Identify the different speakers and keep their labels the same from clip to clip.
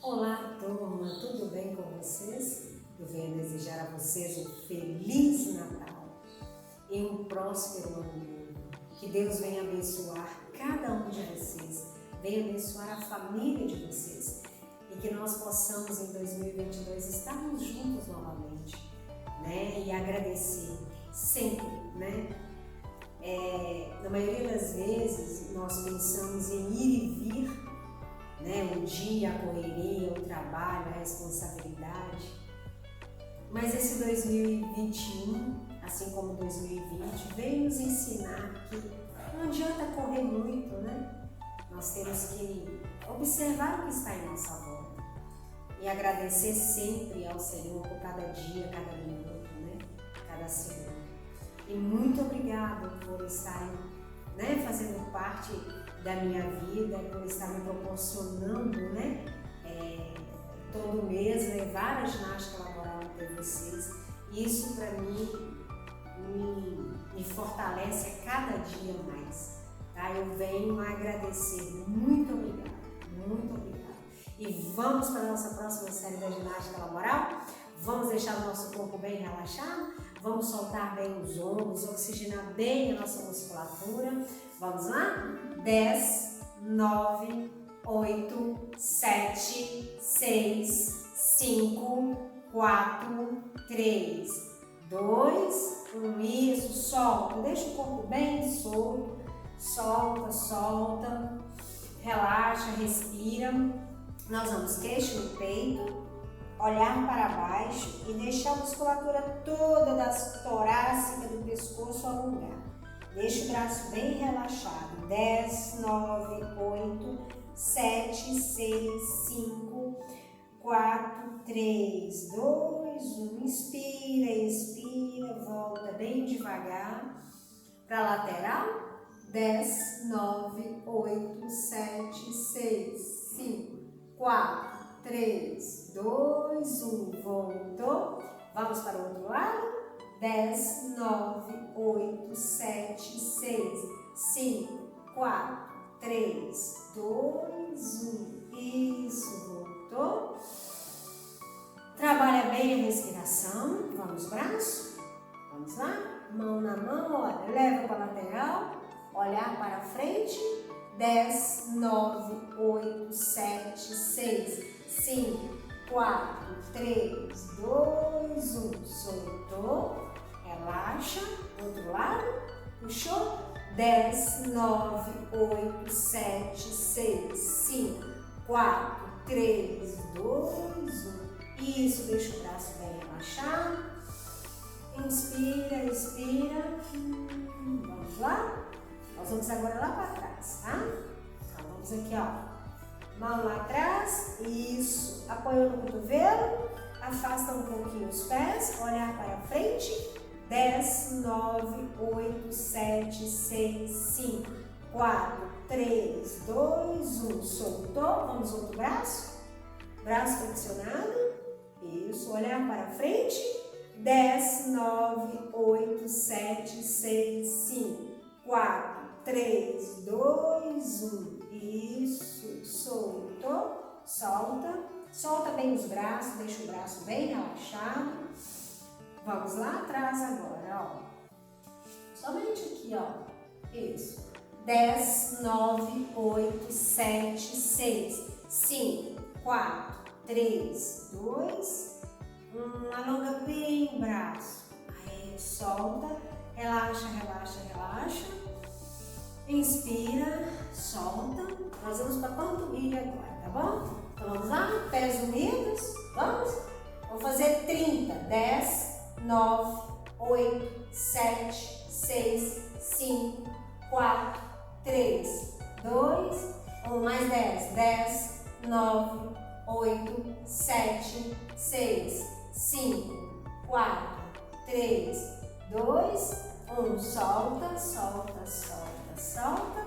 Speaker 1: Olá, turma, tudo bem com vocês? Eu venho desejar a vocês um Feliz Natal e um próspero ano novo. Que Deus venha abençoar cada um de vocês, venha abençoar a família de vocês e que nós possamos em 2022 estarmos juntos novamente, né? E agradecer sempre, né? Na maioria das vezes nós pensamos em ir e vir, né? O dia, a correria, o trabalho, a responsabilidade. Mas esse 2021, assim como 2020, veio nos ensinar que não adianta correr muito, né? Nós temos que observar o que está em nossa volta e agradecer sempre ao Senhor por cada dia, cada minuto, né? Cada segundo. E muito obrigada por estarem, né, fazendo parte da minha vida, por estar me proporcionando, né, todo mês levar a ginástica laboral até vocês. Isso para mim me fortalece a cada dia mais, tá? Eu venho agradecer, muito obrigada, muito obrigada. E vamos para a nossa próxima série da ginástica laboral? Vamos deixar o nosso corpo bem relaxado? Vamos soltar bem os ombros, oxigenar bem a nossa musculatura. Vamos lá? 10, 9, 8, 7, 6, 5, 4, 3, 2, 1. Isso, solta. Deixa o corpo bem solto. Solta, solta. Relaxa, respira. Nós vamos queixo no peito, olhar para baixo e deixar a musculatura toda da torácica do pescoço alongar. Deixa o braço bem relaxado. 10, 9, 8, 7, 6, 5, 4, 3, 2, 1. Inspira, expira, volta bem devagar para a lateral. 10, 9, 8, 7, 6, 5, 4, 3, 2, 1. Voltou. Vamos para o outro lado. 10, 9, 8, 7, 6, 5, 4, 3, 2, 1. Isso, voltou. Trabalha bem a respiração. Vamos, braço. Vamos lá. Mão na mão, olha. Leva para a lateral. Olhar para frente. 10, 9, 8, 7, 6, 5, 4, 3, 2, 1. Soltou. Relaxa. Outro lado. Puxou. 10, 9, 8, 7, 6, 5, 4, 3, 2, 1. Isso, deixa o braço bem relaxado. Inspira, expira. Vamos lá? Nós vamos agora lá para trás, tá? Então, vamos aqui, ó. Mão lá atrás. Isso. Apoio no cotovelo. Afasta um pouquinho os pés. Olhar para frente. 10, 9, 8, 7, 6, 5, 4, 3, 2, 1. Soltou. Vamos outro braço. Braço flexionado. Isso. Olhar para frente. 10, 9, 8, 7, 6, 5, 4, 3, 2, 1. Isso. Soltou. Solta. Solta bem os braços. Deixa o braço bem relaxado. Vamos lá atrás agora, ó. Somente aqui, ó. Isso. 10, 9, 8, 7, 6, 5, 4, 3, 2, 1. Alonga bem o braço. Aí, solta. Relaxa, relaxa, relaxa. Inspira, solta. Nós vamos para a panturrilha agora, tá bom? Então vamos lá, pés unidos. Vamos? Vamos fazer 30. 10, 9, 8, 7, 6, 5, 4, 3, 2, 1. Mais 10. 10, 9, 8, 7, 6, 5, 4, 3, 2, 1. Solta, solta, solta, solta.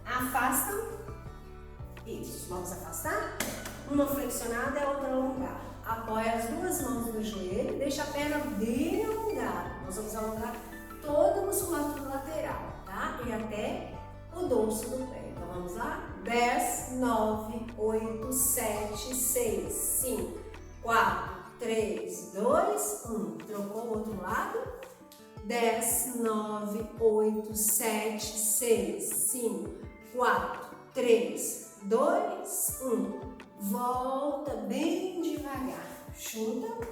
Speaker 1: Afasta. Isso. Vamos afastar. Uma flexionada e a outra alongada. Apoia as duas mãos no joelho, deixa a perna bem alongada. Nós vamos alongar toda a musculatura lateral, tá? E até o dorso do pé. Então vamos lá? 10, 9, 8, 7, 6, 5, 4, 3, 2, 1. Trocou o outro lado. 10, 9, 8, 7, 6, 5, 4, 3, 2, 1. Volta bem devagar. Chuta.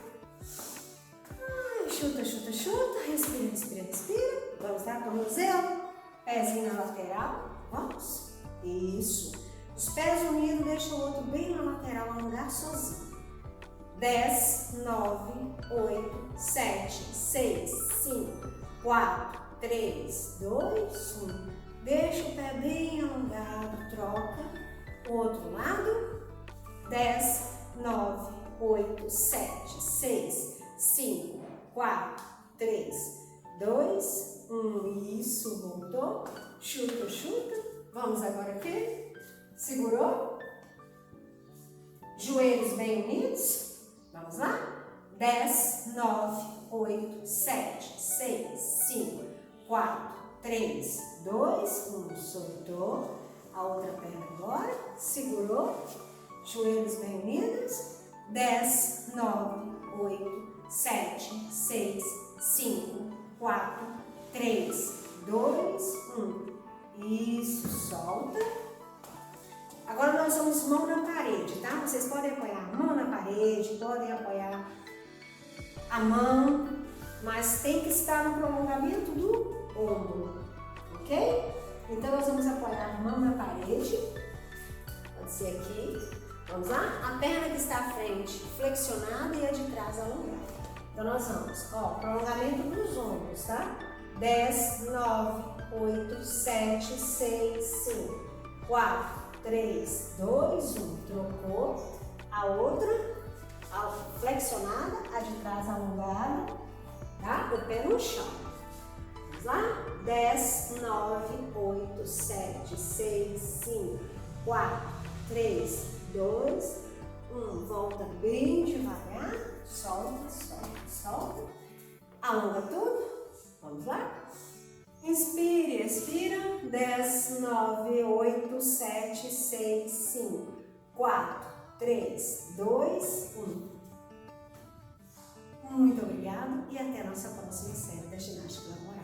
Speaker 1: Chuta, chuta, chuta. Respira, respira, respira. Vamos lá, tornozelo. Pezinho na lateral. Vamos. Isso. Os pés unidos, deixa o outro bem na lateral, andar sozinho. 10, 9, 8, 7, 6, 5, 4, 3, 2, 1. Deixa o pé bem alongado, troca. O outro lado. 10, 9, 8, 7, 6, 5, 4, 3, 2, 1. Isso, voltou. Chuta, chuta. Vamos agora aqui. Segurou. Joelhos bem unidos. Vamos lá? 10, 9, 8, 7, 6, 5, 4, 3, 2, 1. Soltou. A outra perna agora. Segurou. Joelhos bem unidos. 10, 9, 8, 7, 6, 5, 4, 3, 2, 1. Isso, solta. Agora nós vamos mão na parede, tá? Vocês podem apoiar a mão na parede, podem apoiar a mão, mas tem que estar no prolongamento do ombro, ok? Então nós vamos apoiar a mão na parede, pode ser aqui. Vamos lá? A perna que está à frente flexionada e a de trás alongada. Então nós vamos, ó, prolongamento dos ombros, tá? 10, 9, 8, 7, 6, 5, 4, 3, 2, 1. Trocou. A outra, a flexionada, a de trás alongada, tá? O pé no chão. Vamos lá? 10, 9, 8, 7, 6, 5, 4, 3, 2, 1. Volta bem devagar. Solta, solta, solta. Alonga tudo. Vamos lá? Inspire, expira. 10, 9, 8, 7, 6, 5, 4, 3, 2, 1. Muito obrigado e até a nossa próxima série da ginástica da moeda.